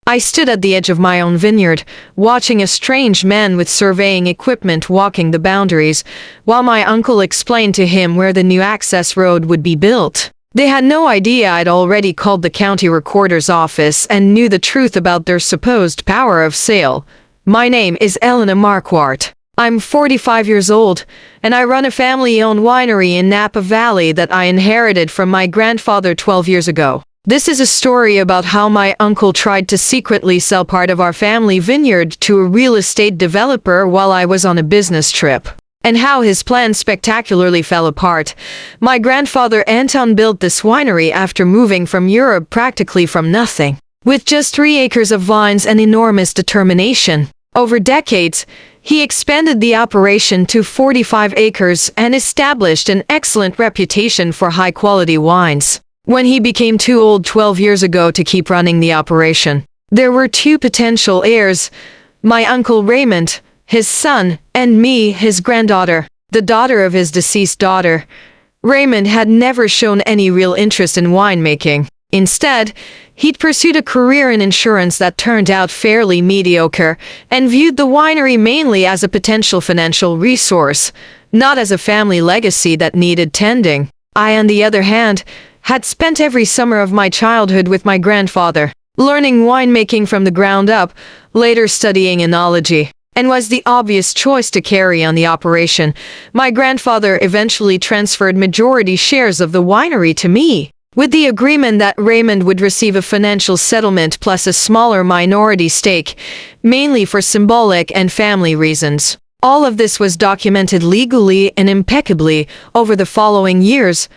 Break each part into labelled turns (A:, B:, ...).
A: I stood at the edge of my own vineyard, watching a strange man with surveying equipment walking the boundaries, while my uncle explained to him where the new access road would be built. They had no idea I'd already called the county recorder's office and knew the truth about their supposed power of sale. My name is Elena Marquardt. I'm 45 years old, and I run a family-owned winery in Napa Valley that I inherited from my grandfather 12 years ago. This is a story about how my uncle tried to secretly sell part of our family vineyard to a real estate developer while I was on a business trip, and how his plan spectacularly fell apart. My grandfather Anton built this winery after moving from Europe practically from nothing, with just 3 acres of vines and enormous determination. Over decades, he expanded the operation to 45 acres and established an excellent reputation for high-quality wines. When he became too old 12 years ago to keep running the operation, there were 2 potential heirs: my uncle Raymond, his son, and me, his granddaughter, the daughter of his deceased daughter. Raymond had never shown any real interest in winemaking. Instead, he'd pursued a career in insurance that turned out fairly mediocre, and viewed the winery mainly as a potential financial resource, not as a family legacy that needed tending. I, on the other hand, had spent every summer of my childhood with my grandfather, learning winemaking from the ground up, later studying enology, and was the obvious choice to carry on the operation. My grandfather eventually transferred majority shares of the winery to me, with the agreement that Raymond would receive a financial settlement plus a smaller minority stake, mainly for symbolic and family reasons. All of this was documented legally and impeccably. Over the following years,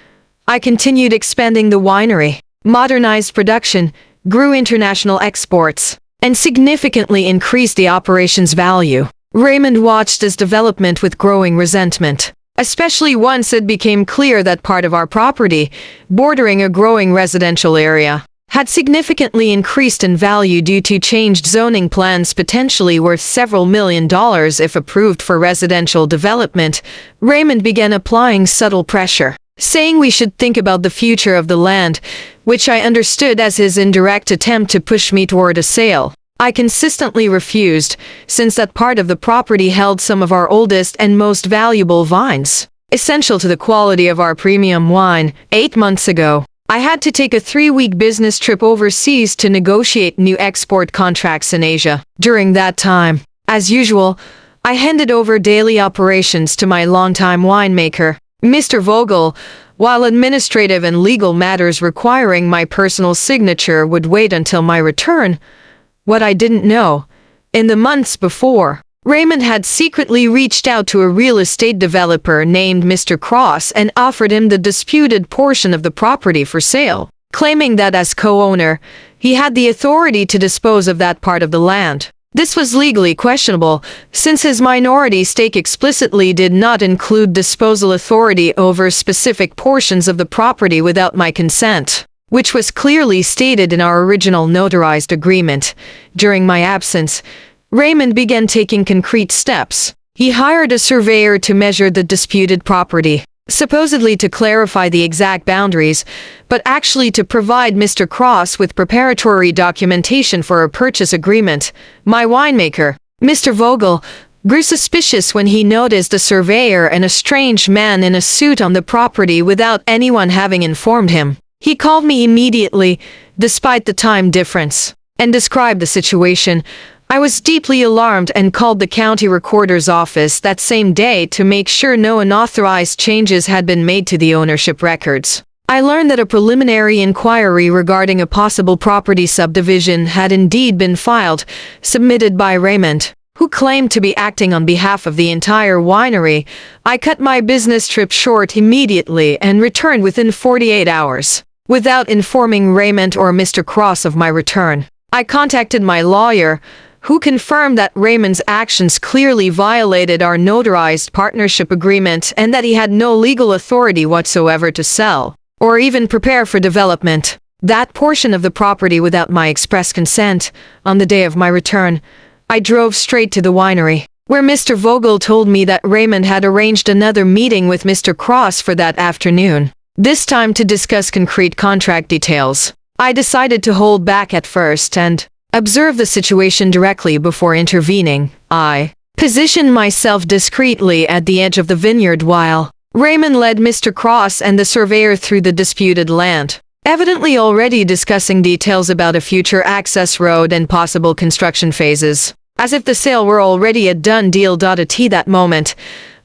A: I continued expanding the winery, modernized production, grew international exports, and significantly increased the operation's value. Raymond watched this development with growing resentment, especially once it became clear that part of our property, bordering a growing residential area, had significantly increased in value due to changed zoning plans potentially worth several $millions if approved for residential development. Raymond began applying subtle pressure, saying we should think about the future of the land, which I understood as his indirect attempt to push me toward a sale. I consistently refused, since that part of the property held some of our oldest and most valuable vines, essential to the quality of our premium wine. 8 months ago, I had to take a 3-week business trip overseas to negotiate new export contracts in Asia. During that time, as usual, I handed over daily operations to my longtime winemaker, Mr. Vogel, while administrative and legal matters requiring my personal signature would wait until my return. What I didn't know, in the months before, Raymond had secretly reached out to a real estate developer named Mr. Cross and offered him the disputed portion of the property for sale, claiming that as co-owner, he had the authority to dispose of that part of the land. This was legally questionable, since his minority stake explicitly did not include disposal authority over specific portions of the property without my consent, which was clearly stated in our original notarized agreement. During my absence, Raymond began taking concrete steps. He hired a surveyor to measure the disputed property, supposedly to clarify the exact boundaries, but actually to provide Mr. Cross with preparatory documentation for a purchase agreement. My winemaker, Mr. Vogel, grew suspicious when he noticed a surveyor and a strange man in a suit on the property without anyone having informed him. He called me immediately, despite the time difference, and described the situation. I was deeply alarmed and called the county recorder's office that same day to make sure no unauthorized changes had been made to the ownership records. I learned that a preliminary inquiry regarding a possible property subdivision had indeed been filed, submitted by Raymond, who claimed to be acting on behalf of the entire winery. I cut my business trip short immediately and returned within 48 hours, without informing Raymond or Mr. Cross of my return. I contacted my lawyer, who confirmed that Raymond's actions clearly violated our notarized partnership agreement and that he had no legal authority whatsoever to sell, or even prepare for development, that portion of the property without my express consent. On the day of my return, I drove straight to the winery, where Mr. Vogel told me that Raymond had arranged another meeting with Mr. Cross for that afternoon, this time to discuss concrete contract details. I decided to hold back at first and, observe the situation directly before intervening. I positioned myself discreetly at the edge of the vineyard while Raymond led Mr. Cross and the surveyor through the disputed land, evidently already discussing details about a future access road and possible construction phases. As if the sale were already a done deal. At that moment,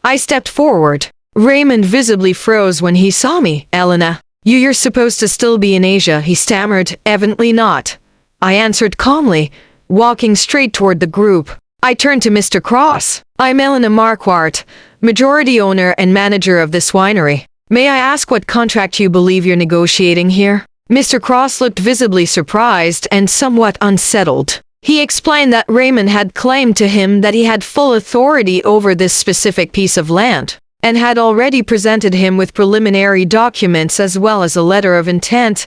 A: I stepped forward. Raymond visibly froze when he saw me. Elena, you're supposed to still be in Asia, he stammered. Evidently not, I answered calmly, walking straight toward the group. I turned to Mr. Cross. I'm Elena Marquardt, majority owner and manager of this winery. May I ask what contract you believe you're negotiating here? Mr. Cross looked visibly surprised and somewhat unsettled. He explained that Raymond had claimed to him that he had full authority over this specific piece of land, and had already presented him with preliminary documents as well as a letter of intent.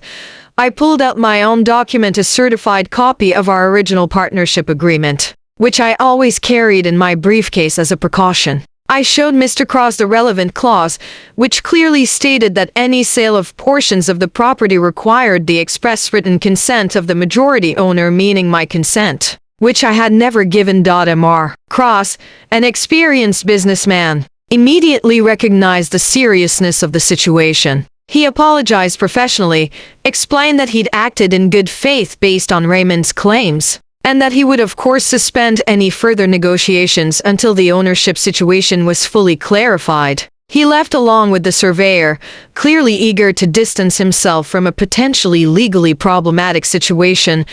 A: I pulled out my own document, a certified copy of our original partnership agreement, which I always carried in my briefcase as a precaution. I showed Mr. Cross the relevant clause, which clearly stated that any sale of portions of the property required the express written consent of the majority owner, meaning my consent, which I had never given. Mr. Cross, an experienced businessman, immediately recognized the seriousness of the situation. He apologized professionally, explained that he'd acted in good faith based on Raymond's claims, and that he would of course suspend any further negotiations until the ownership situation was fully clarified. He left along with the surveyor, clearly eager to distance himself from a potentially legally problematic situation.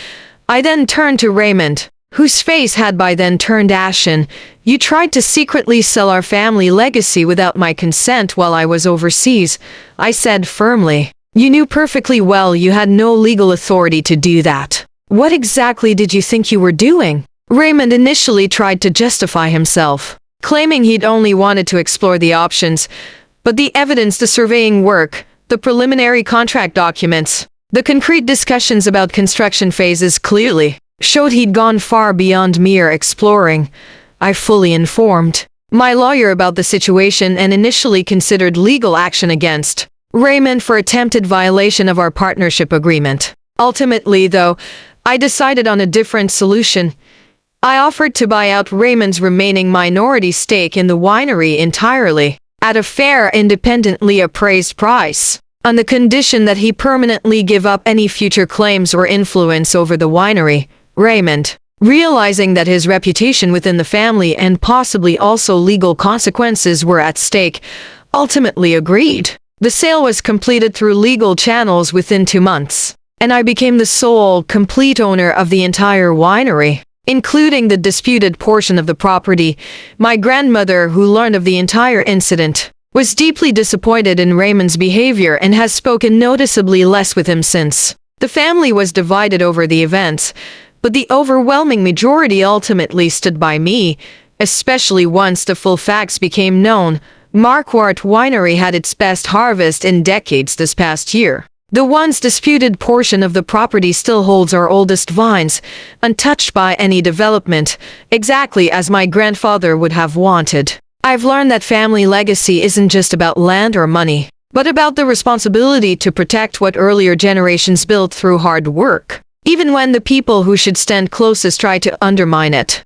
A: I then turned to Raymond, whose face had by then turned ashen. You tried to secretly sell our family legacy without my consent while I was overseas, I said firmly. You knew perfectly well you had no legal authority to do that. What exactly did you think you were doing? Raymond initially tried to justify himself, claiming he'd only wanted to explore the options, but the evidence, the surveying work, the preliminary contract documents, the concrete discussions about construction phases clearly showed he'd gone far beyond mere exploring. I fully informed my lawyer about the situation and initially considered legal action against Raymond for attempted violation of our partnership agreement. Ultimately, though, I decided on a different solution. I offered to buy out Raymond's remaining minority stake in the winery entirely, at a fair, independently appraised price, on the condition that he permanently give up any future claims or influence over the winery. Raymond, realizing that his reputation within the family and possibly also legal consequences were at stake, ultimately agreed. The sale was completed through legal channels within 2 months, and I became the sole, complete owner of the entire winery, including the disputed portion of the property. My grandmother, who learned of the entire incident, was deeply disappointed in Raymond's behavior and has spoken noticeably less with him since. The family was divided over the events, but the overwhelming majority ultimately stood by me, especially once the full facts became known. Marquardt Winery had its best harvest in decades this past year. The once disputed portion of the property still holds our oldest vines, untouched by any development, exactly as my grandfather would have wanted. I've learned that family legacy isn't just about land or money, but about the responsibility to protect what earlier generations built through hard work, even when the people who should stand closest try to undermine it.